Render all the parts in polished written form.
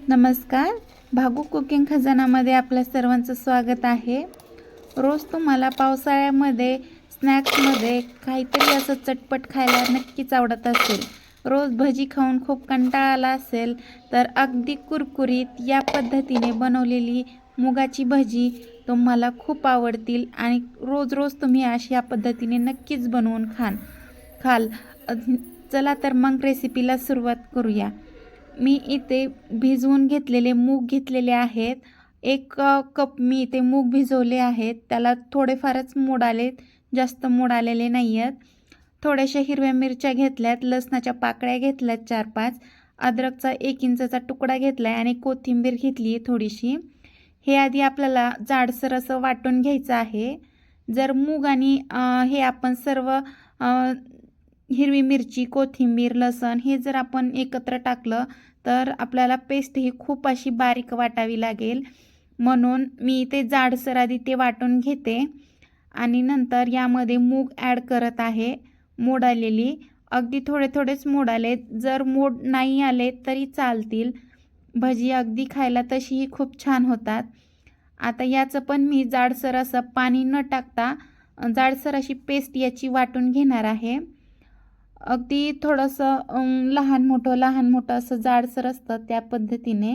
नमस्कार. भागू कुकिंग खजानामध्ये आपल्या सर्वांचं स्वागत आहे. रोज तुम्हाला पावसाळ्यामध्ये स्नॅक्समध्ये काहीतरी असं चटपट खायला नक्कीच आवडत असेल. रोज भजी खाऊन खूप कंटाळा आला असेल तर अगदी कुरकुरीत या पद्धतीने बनवलेली मुगाची भजी तुम्हाला खूप आवडतील आणि रोज रोज तुम्ही अशी या पद्धतीने नक्कीच बनवून खाल. चला तर मग रेसिपीला सुरुवात करूया. मी इथे भिजवून घेतलेले मूग घेतलेले आहेत. 1 कप मी इथे मूग भिजवले आहेत. त्याला थोडेफारच मोड आलेत, जास्त मोड आलेले नाही आहेत. थोड्याशा हिरव्या मिरच्या घेतल्यात, लसणाच्या पाकळ्या घेतल्यात 4-5, अद्रकचा 1 इंचचा तुकडा घेतला आहे आणि कोथिंबीर घेतली आहे थोडीशी. हे आधी आपल्याला जाडसर असं वाटून घ्यायचं आहे. जर मूग आणि हे आपण सर्व हिरवी मिरची, कोथिंबीर, लसण हे जर आपण एकत्र टाकलं तर आपल्याला पेस्ट ही खूप अशी बारीक वाटावी लागेल. म्हणून मी इथे जाडसर आधी ते वाटून घेते आणि नंतर यामध्ये मूग ॲड करत आहे. मोड आलेली अगदी थोडे थोडेच मोड आले. जर मोड नाही आले तरी चालतील. भजी अगदी खायला तशीही खूप छान होतात. आता याचं पण मी जाडसर असं पाणी न टाकता जाडसर अशी पेस्ट याची वाटून घेणार आहे. अगदी थोडंसं लहान मोठं असं जाडसर असतं त्या पद्धतीने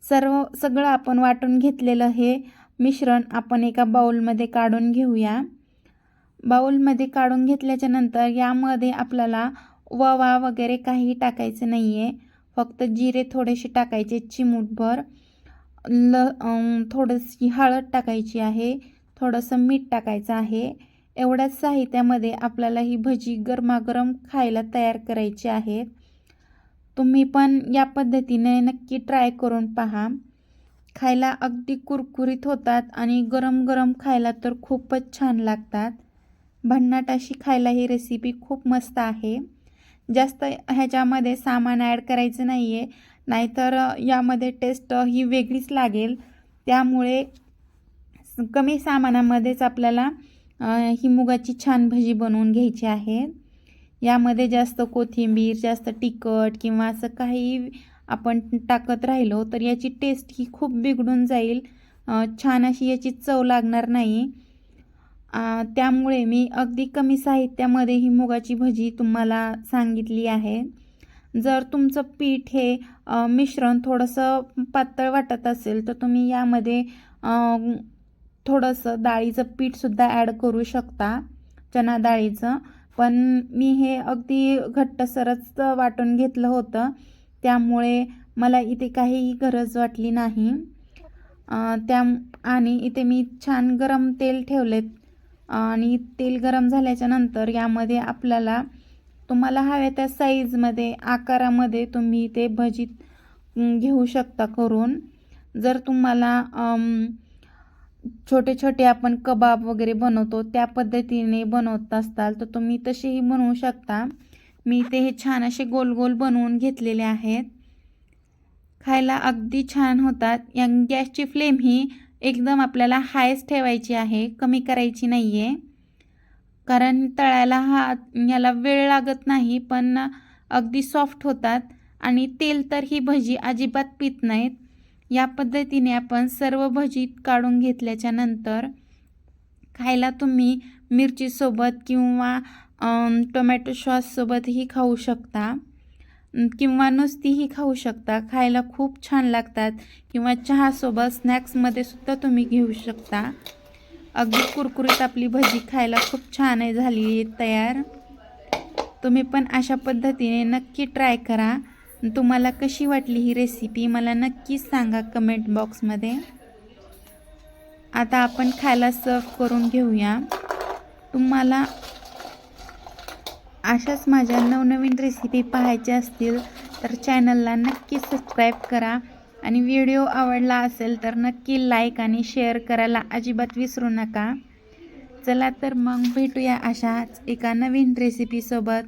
सगळं आपण वाटून घेतलेलं हे मिश्रण आपण एका बाउलमध्ये काढून घेऊया. बाउलमध्ये काढून घेतल्याच्या नंतर यामध्ये आपल्याला ओवा वगैरे काही टाकायचं नाही आहे. फक्त जिरे थोडेसे टाकायचे चिमूटभर, थोडीशी हळद टाकायची आहे, थोडंसं मीठ टाकायचं आहे. एवढ्याच साहित्यामध्ये आपल्याला ही भजी गरमागरम खायला तयार करायची आहेत. तुम्ही पण या पद्धतीने नक्की ट्राय करून पहा. खायला अगदी कुरकुरीत होतात आणि गरम गरम खायला तर खूपच छान लागतात. भन्नाट अशी खायला ही रेसिपी खूप मस्त आहे. जास्त ह्याच्यामध्ये सामान ॲड करायचं नाही आहे, नाहीतर यामध्ये टेस्ट ही वेगळीच लागेल. त्यामुळे कमी सामानामध्येच आपल्याला ही मुगाची छान भजी बनवून घ्यायची आहे. यामध्ये जास्त कोथिंबीर, जास्त तिखट किंवा असं काही आपण टाकत राहिलो तर याची टेस्ट ही खूप बिघडून जाईल. छान अशी याची चव लागणार नाही. त्यामुळे मी अगदी कमी साहित्यामध्ये ही मुगाची भजी तुम्हाला सांगितली आहे. जर तुमचं पीठ हे मिश्रण थोडंसं पातळ वाटत असेल तर तुम्ही यामध्ये थोडंसं डाळीचं पीठसुद्धा ॲड करू शकता, चणा डाळीचं. पण मी हे अगदी घट्टसरच वाटून घेतलं होतं, त्यामुळे मला इथे काहीही गरज वाटली नाही. आणि इथे मी छान गरम तेल ठेवलेत आणि तेल गरम झाल्याच्या नंतर यामध्ये आपल्याला तुम्हाला हव्या त्या साईजमध्ये, आकारामध्ये तुम्ही ते भजी घेऊ शकता करून. जर तुम्हाला छोटे छोटे आपण कबाब वगैरे बनवतो त्या पद्धतीने बनवत असताल तर तुम्ही तसेही बनवू शकता. मी ते हे छान असे गोल गोल बनवून घेतलेले आहेत. खायला अगदी छान होतात. या गॅसची फ्लेम ही एकदम आपल्याला हायच ठेवायची आहे, कमी करायची नाही आहे. कारण तळायला याला वेळ लागत नाही, पण अगदी सॉफ्ट होतात आणि तेल तर ही भजी अजिबात पित नाहीत. या पद्धतीने आपण सर्व भजी काढून घेतल्याच्या नंतर खायला तुम्ही मिरचीसोबत किंवा टोमॅटो सॉससोबतही खाऊ शकता किंवा नुसतीही खाऊ शकता. खायला खूप छान लागतात किंवा चहासोबत स्नॅक्समध्ये सुद्धा तुम्ही घेऊ शकता. अगदी कुरकुरीत आपली भजी खायला खूप छान झाली तयार. तुम्ही पण अशा पद्धतीने नक्की ट्राय करा. तुम्हाला कशी वाटली ही रेसिपी मला नक्कीच सांगा कमेंट बॉक्समध्ये. आता आपण खायला सर्व करून घेऊया. तुम्हाला अशाच माझ्या नवनवीन रेसिपी पाहायच्या असतील तर चॅनलला नक्की सबस्क्राईब करा आणि व्हिडिओ आवडला असेल तर नक्की लाईक आणि शेअर करायला अजिबात विसरू नका. चला तर मग भेटूया अशाच एका नवीन रेसिपीसोबत.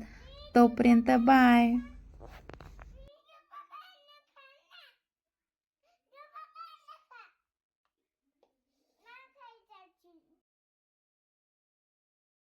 तोपर्यंत बाय.